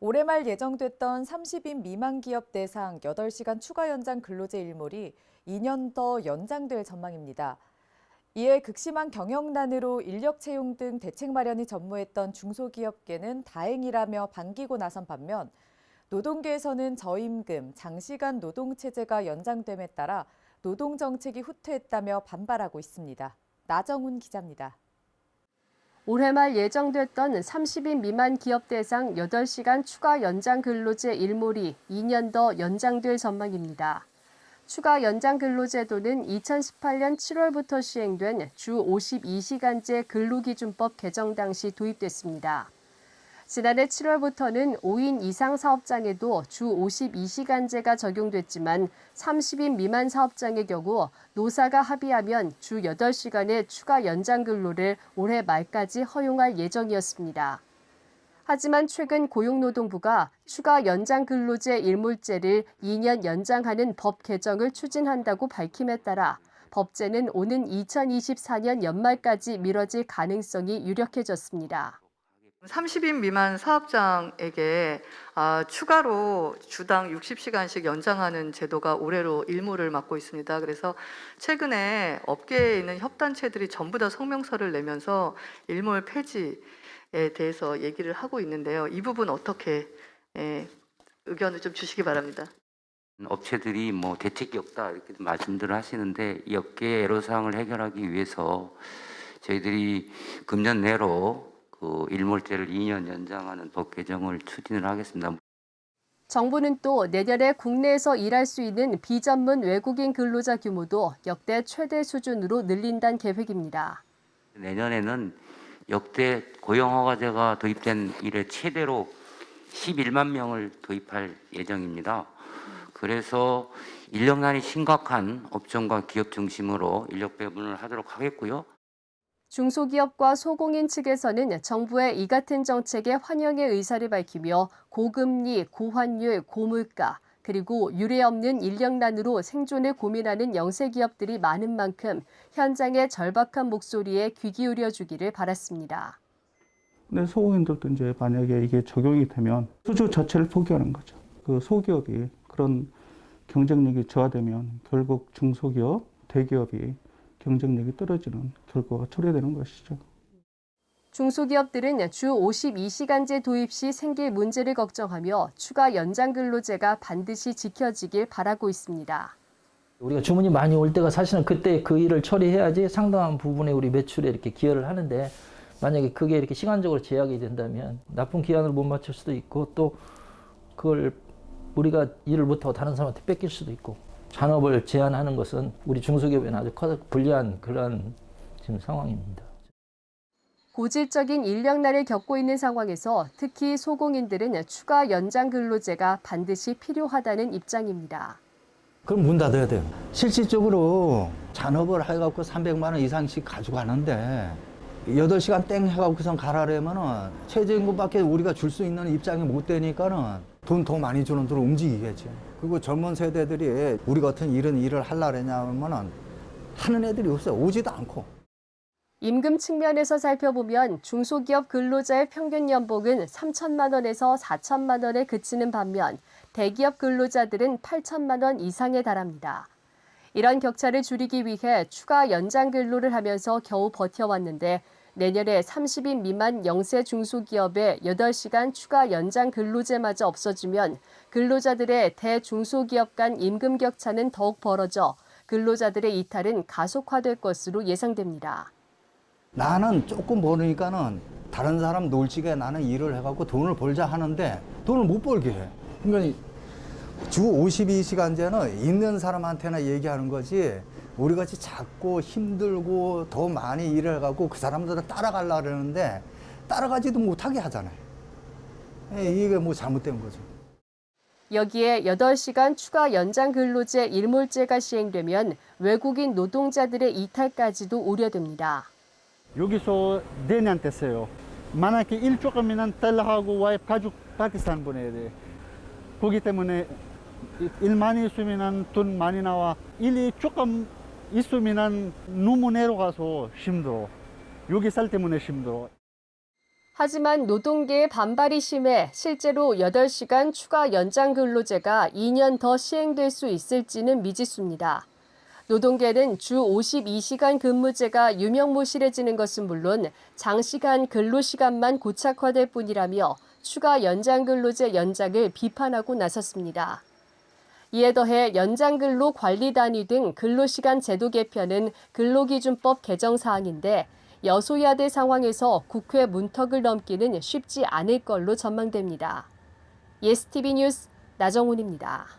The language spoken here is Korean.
올해 말 예정됐던 30인 미만 기업 대상 8시간 추가 연장 근로제 일몰이 2년 더 연장될 전망입니다. 이에 극심한 경영난으로 인력 채용 등 대책 마련이 전무했던 중소기업계는 다행이라며 반기고 나선 반면 노동계에서는 저임금, 장시간 노동체제가 연장됨에 따라 노동정책이 후퇴했다며 반발하고 있습니다. 나정훈 기자입니다. 올해 말 예정됐던 30인 미만 기업 대상 8시간 추가 연장 근로제 일몰이 2년 더 연장될 전망입니다. 추가 연장 근로제도는 2018년 7월부터 시행된 주 52시간제 근로기준법 개정 당시 도입됐습니다. 지난해 7월부터는 5인 이상 사업장에도 주 52시간제가 적용됐지만 30인 미만 사업장의 경우 노사가 합의하면 주 8시간의 추가 연장 근로를 올해 말까지 허용할 예정이었습니다. 하지만 최근 고용노동부가 추가 연장 근로제 일몰제를 2년 연장하는 법 개정을 추진한다고 밝힘에 따라 법제는 오는 2024년 연말까지 미뤄질 가능성이 유력해졌습니다. 30인 미만 사업장에게 추가로 주당 60시간씩 연장하는 제도가 올해로 일몰을 맞고 있습니다. 그래서 최근에 업계에 있는 협단체들이 전부 다 성명서를 내면서 일몰 폐지에 대해서 얘기를 하고 있는데요. 이 부분 어떻게 의견을 좀 주시기 바랍니다. 업체들이 대책이 없다 이렇게 말씀들을 하시는데 이 업계의 애로사항을 해결하기 위해서 저희들이 금년 내로 그 일몰제를 2년 연장하는 법 개정을 추진을 하겠습니다. 정부는 또 내년에 국내에서 일할 수 있는 비전문 외국인 근로자 규모도 역대 최대 수준으로 늘린다는 계획입니다. 내년에는 역대 고용허가제가 도입된 이래 최대로 11만 명을 도입할 예정입니다. 그래서 인력난이 심각한 업종과 기업 중심으로 인력 배분을 하도록 하겠고요. 중소기업과 소공인 측에서는 정부의 이 같은 정책에 환영의 의사를 밝히며 고금리, 고환율, 고물가, 그리고 유례 없는 인력난으로 생존을 고민하는 영세기업들이 많은 만큼 현장의 절박한 목소리에 귀 기울여 주기를 바랐습니다. 근데 소공인들도 이제 만약에 이게 적용이 되면 수주 자체를 포기하는 거죠. 그 소기업이 그런 경쟁력이 저하되면 결국 중소기업, 대기업이 경쟁력이 떨어지는 결과가 초래되는 것이죠. 중소기업들은 주 52시간제 도입 시 생길 문제를 걱정하며 추가 연장 근로제가 반드시 지켜지길 바라고 있습니다. 우리가 주문이 많이 올 때가 사실은 그때 그 일을 처리해야지 상당한 부분의 우리 매출에 이렇게 기여를 하는데 만약에 그게 이렇게 시간적으로 제약이 된다면 나쁜 기한을 못 맞출 수도 있고 또 그걸 우리가 일을 못하고 다른 사람한테 뺏길 수도 있고 잔업을 제한하는 것은 우리 중소기업에는 아주 불리한 그런 지금 상황입니다. 고질적인 인력난을 겪고 있는 상황에서 특히 소공인들은 추가 연장 근로제가 반드시 필요하다는 입장입니다. 그럼 문 닫아야 돼요. 실질적으로 잔업을 해갖고 300만 원 이상씩 가져가는데 8시간 땡 해갖고선 가라려면은 최저임금밖에 우리가 줄 수 있는 입장이 못 되니까는 돈 더 많이 주는 데로 움직이겠죠. 그리고 젊은 세대들이 우리 같은 이런 일을 하려냐면은 하는 애들이 없어요. 오지도 않고. 임금 측면에서 살펴보면 중소기업 근로자의 평균 연봉은 3천만 원에서 4천만 원에 그치는 반면 대기업 근로자들은 8천만 원 이상에 달합니다. 이런 격차를 줄이기 위해 추가 연장 근로를 하면서 겨우 버텨왔는데 내년에 30인 미만 영세 중소기업의 8시간 추가 연장 근로제마저 없어지면 근로자들의 대중소기업 간 임금 격차는 더욱 벌어져 근로자들의 이탈은 가속화될 것으로 예상됩니다. 나는 조금 버니까는 다른 사람 놀지게 나는 일을 해갖고 돈을 벌자 하는데 돈을 못 벌게 해. 그러니까 주 52시간제는 있는 사람한테나 얘기하는 거지 우리같이 작고 힘들고 더 많이 일을 해갖고 그 사람들을 따라가려고 그러는데 따라가지도 못하게 하잖아요. 이게 뭐 잘못된 거죠. 여기에 8시간 추가 연장 근로제 일몰제가 시행되면 외국인 노동자들의 이탈까지도 우려됩니다. 여기서 내년한테 써요. 만약에 일 조금이면 딸하고 와이프 가족 파키스탄 보내야 돼. 그렇기 때문에 일 많이 있으면 돈 많이 나와. 일이 조금 있으면 너무 내려가서 힘들어. 여기 살 때문에 힘들어. 하지만 노동계의 반발이 심해 실제로 8시간 추가 연장 근로제가 2년 더 시행될 수 있을지는 미지수입니다. 노동계는 주 52시간 근무제가 유명무실해지는 것은 물론 장시간 근로시간만 고착화될 뿐이라며 추가 연장 근로제 연장을 비판하고 나섰습니다. 이에 더해 연장근로 관리단위 등 근로시간 제도 개편은 근로기준법 개정 사항인데 여소야대 상황에서 국회 문턱을 넘기는 쉽지 않을 걸로 전망됩니다. 예스TV 뉴스 나정훈입니다.